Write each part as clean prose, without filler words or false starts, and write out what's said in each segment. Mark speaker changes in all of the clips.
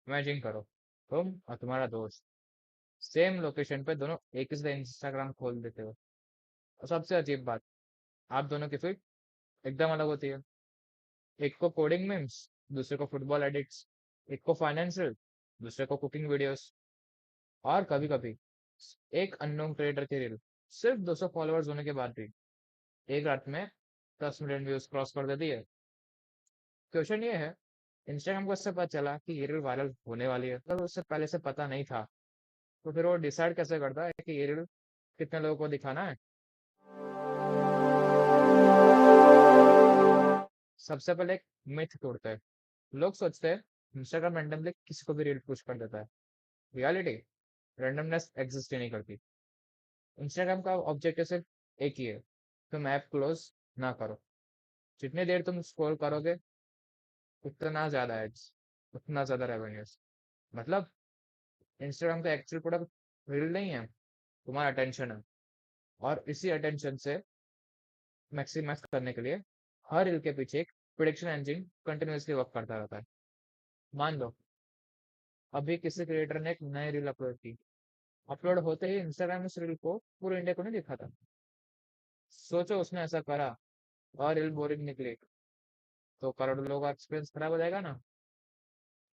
Speaker 1: Imagine करो, तुम और तुम्हारा दोस्त सेम लोकेशन पे दोनों एक ही साथ इंस्टाग्राम खोल देते हो। और सबसे अजीब बात, आप दोनों की फीड एकदम अलग होती है। एक को कोडिंग मीम्स, दूसरे को फुटबॉल एडिट्स, एक को फाइनेंशियल, दूसरे को कुकिंग वीडियोस, और कभी कभी एक अननोन क्रिएटर की रील सिर्फ 200 फॉलोअर्स होने के बाद भी एक रात में 10 मिलियन व्यूज क्रॉस कर देती है। क्वेश्चन ये है, इंस्टाग्राम को इससे पता चला कि ये रील वायरल होने वाली है, अगर उससे पहले से पता नहीं था तो फिर वो डिसाइड कैसे करता है कि ये रील कितने लोगों को दिखाना है? सबसे पहले एक मिथ तोड़ते हैं। लोग सोचते हैं इंस्टाग्राम रैंडमली किसी को भी रील पुश कर देता है। रियलिटी, रैंडमनेस एग्जिस्ट ही नहीं करती। इंस्टाग्राम का ऑब्जेक्टिव सिर्फ एक ही है, तुम ऐप क्लोज ना करो। जितनी देर तुम स्क्रॉल करोगे उतना ज्यादा एड्स, उतना ज्यादा रेवेन्यूज। मतलब इंस्टाग्राम का एक्चुअल प्रोडक्ट रील नहीं है, तुम्हारा अटेंशन है। और इसी अटेंशन से मैक्सिमाइज करने के लिए हर रील के पीछे एक प्रिडिक्शन इंजन कंटिन्यूअसली वर्क करता रहता है। मान लो अभी किसी क्रिएटर ने एक नई रील अपलोड की, अपलोड होते ही इंस्टाग्राम ने उस रील को पूरे इंडिया को नहीं दिखा था। सोचो उसने ऐसा करा और रील बोरिंग निकली, तो करोड़ों लोगों का एक्सपीरियंस खराब हो जाएगा ना।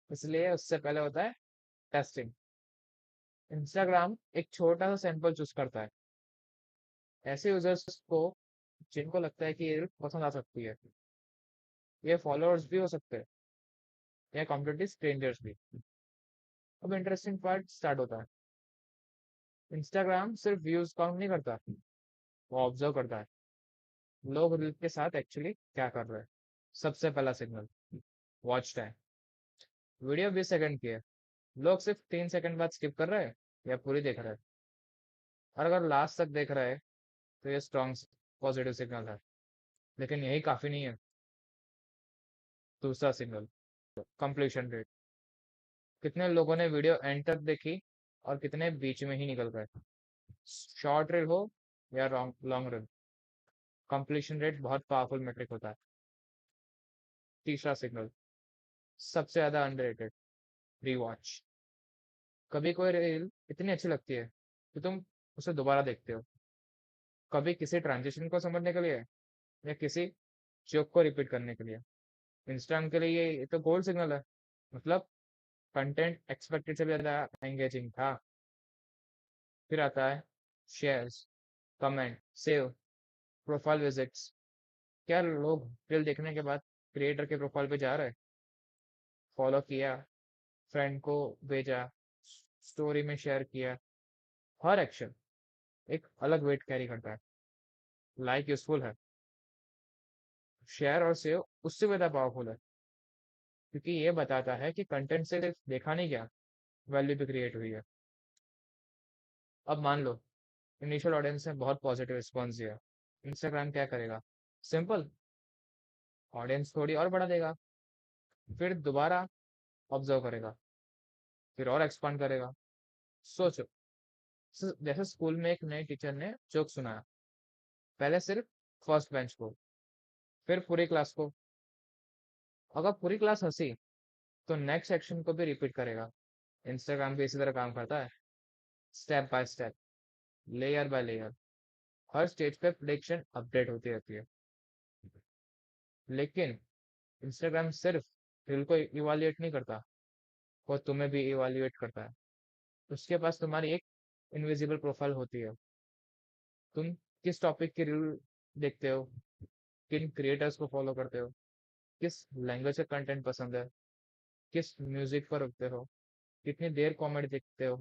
Speaker 1: इसलिए उससे पहले होता है टेस्टिंग। इंस्टाग्राम एक छोटा सा सैंपल चूज करता है, ऐसे यूजर्स को जिनको लगता है कि ये रील पसंद आ सकती है। ये फॉलोअर्स भी हो सकते हैं या कम्प्लीटली स्ट्रेंजर्स भी। अब इंटरेस्टिंग पार्ट स्टार्ट होता है। इंस्टाग्राम सिर्फ व्यूज काउंट नहीं करता, वो ऑब्जर्व करता है लोग रील के साथ एक्चुअली क्या कर रहे हैं। सबसे पहला signal, watch time. Video 20 second की है, लोग सिर्फ 3 सेकंड बाद स्किप कर रहे हैं या पूरी देख रहे हैं। और अगर लास्ट तक देख रहे हैं तो ये स्ट्रॉन्ग पॉजिटिव सिग्नल है। लेकिन यही काफी नहीं है। दूसरा सिग्नल, कंप्लीशन रेट। कितने लोगों ने वीडियो एंड तक देखी और कितने बीच में ही निकल गए। शॉर्ट रील हो या लॉन्ग रील, कंप्लीशन रेट बहुत पावरफुल मेट्रिक होता है। तीसरा सिग्नल, सबसे ज्यादा अंडररेटेड, रीवॉच। कभी कोई रील इतनी अच्छी लगती है कि तुम उसे दोबारा देखते हो, कभी किसी ट्रांजिशन को समझने के लिए या किसी जोक को रिपीट करने के लिए। इंस्टाग्राम के लिए ये तो गोल्ड सिग्नल है। मतलब कंटेंट एक्सपेक्टेड से भी ज्यादा एंगेजिंग था। फिर आता है shares, comment, save, profile visits. क्या लोग रील देखने के बाद क्रिएटर के प्रोफाइल पे जा रहे हैं, फॉलो किया, फ्रेंड को भेजा, स्टोरी में शेयर किया? हर एक्शन एक अलग वेट कैरी करता है। लाइक यूजफुल है, शेयर और सेव उससे ज्यादा पावरफुल है, क्योंकि ये बताता है कि कंटेंट से सिर्फ देखा नहीं गया, वैल्यू भी क्रिएट हुई है। अब मान लो इनिशियल ऑडियंस ने बहुत पॉजिटिव रिस्पॉन्स दिया, इंस्टाग्राम क्या करेगा? सिंपल, ऑडियंस थोड़ी और बढ़ा देगा, फिर दोबारा ऑब्जर्व करेगा, फिर और एक्सपांड करेगा। सोचो, जैसे स्कूल में एक नए टीचर ने जोक सुनाया, पहले सिर्फ फर्स्ट बेंच को, फिर पूरी क्लास को। अगर पूरी क्लास हंसी तो नेक्स्ट सेक्शन को भी रिपीट करेगा। इंस्टाग्राम भी इसी तरह काम करता है, step by step, layer by layer. Her stage पे प्रेडिक्शन अपडेट होती रहती है। लेकिन इंस्टाग्राम सिर्फ रील को इवाल्युएट नहीं करता, वो तुम्हें भी इवाल्युएट करता है। उसके पास तुम्हारी एक इनविजिबल प्रोफाइल होती है। तुम किस टॉपिक की रील देखते हो, किन क्रिएटर्स को फॉलो करते हो, किस लैंग्वेज का कंटेंट पसंद है, किस म्यूजिक पर रुकते हो, कितनी देर कॉमेडी देखते हो,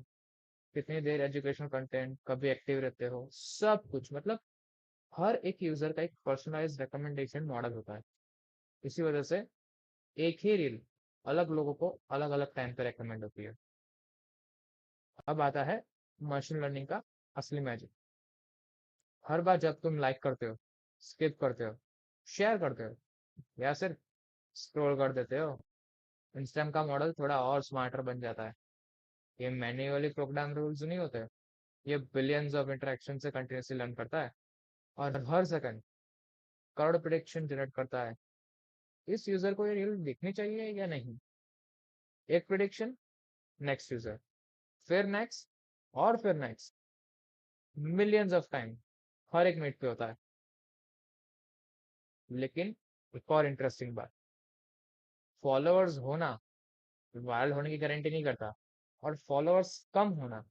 Speaker 1: कितनी देर एजुकेशनल कंटेंट, कभी एक्टिव रहते हो, सब कुछ। मतलब हर एक यूजर का एक पर्सनलाइज्ड रिकमेंडेशन मॉडल होता है। इसी वजह से एक ही रील अलग लोगों को अलग अलग टाइम पे रेकमेंड होती है। अब आता है मशीन लर्निंग का असली मैजिक। हर बार जब तुम लाइक करते हो, स्किप करते हो, शेयर करते हो या सिर्फ स्क्रॉल कर देते हो, इंस्टाग्राम का मॉडल थोड़ा और स्मार्टर बन जाता है। ये मैन्युअली प्रोग्राम रूल्स नहीं होते, ये बिलियंस ऑफ इंटरेक्शन से कंटिन्यूसली लर्न करता है और हर सेकंड करोड़ प्रिडिक्शन जनरेट करता है। इस यूजर को ये रील देखनी चाहिए या नहीं? एक प्रिडिक्शन, नेक्स्ट यूजर, फिर नेक्स्ट, और फिर नेक्स्ट, मिलियंस ऑफ टाइम, हर एक मिनट पे होता है। लेकिन एक और इंटरेस्टिंग बात, फॉलोअर्स होना वायरल होने की गारंटी नहीं करता, और फॉलोअर्स कम होना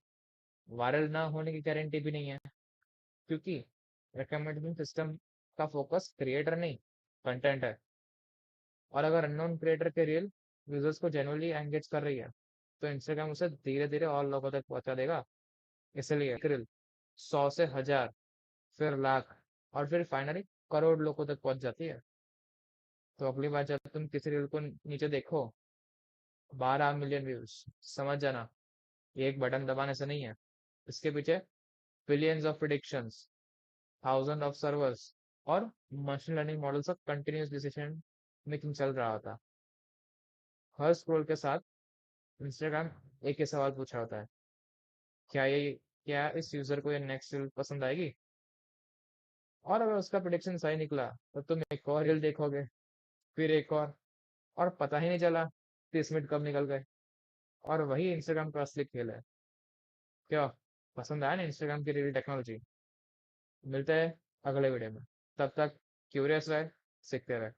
Speaker 1: वायरल ना होने की गारंटी भी नहीं है, क्योंकि रिकमेंडेशन सिस्टम का फोकस क्रिएटर नहीं, कंटेंट है। और अगर अननोन क्रिएटर के रील यूजर्स को जेन्युइनली एंगेज कर रही है, तो इंस्टाग्राम उसे धीरे धीरे और लोगों तक पहुंचा देगा। इसलिए एक रील 100 से 1000, फिर लाख, और फिर फाइनली करोड़ लोगों तक पहुंच जाती है। तो अगली बार जब तुम किसी रील को नीचे देखो 12 मिलियन व्यूज, समझ जाना ये एक बटन दबाने से नहीं है, इसके पीछे billions of predictions, thousand of servers, और machine learning models of continuous decision making चल रहा होता। हर स्क्रॉल के साथ इंस्टाग्राम एक ही सवाल पूछ रहा होता है, क्या इस यूजर को ये नेक्स्ट रील पसंद आएगी? और अगर उसका प्रिडिक्शन सही निकला तो तुम एक और रील देखोगे, फिर एक और पता ही नहीं चला 30 मिनट कब निकल गए। और वही इंस्टाग्राम का असली खेल है। क्या पसंद आया ना इंस्टाग्राम की रील टेक्नोलॉजी? मिलते हैं अगले वीडियो में, तब तक क्यूरियस रहे, सीखते रहे।